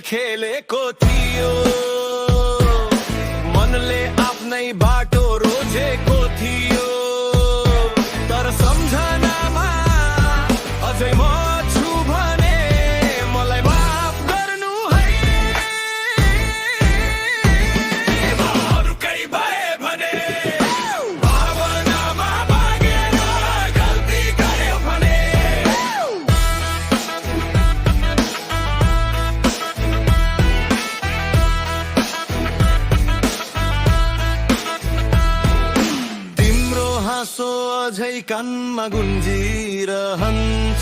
खेलेको थियो मनले आफ्नै बाटो रोजेको थियो तर सम्झनामा अझै म छु भने मलाई माफ गर्नु है अरूकै भए भने भावनामा भागेर गल्ती गर्यो भने तिम्रो हाँसो अझै कानमा गुन्जिरहन्छ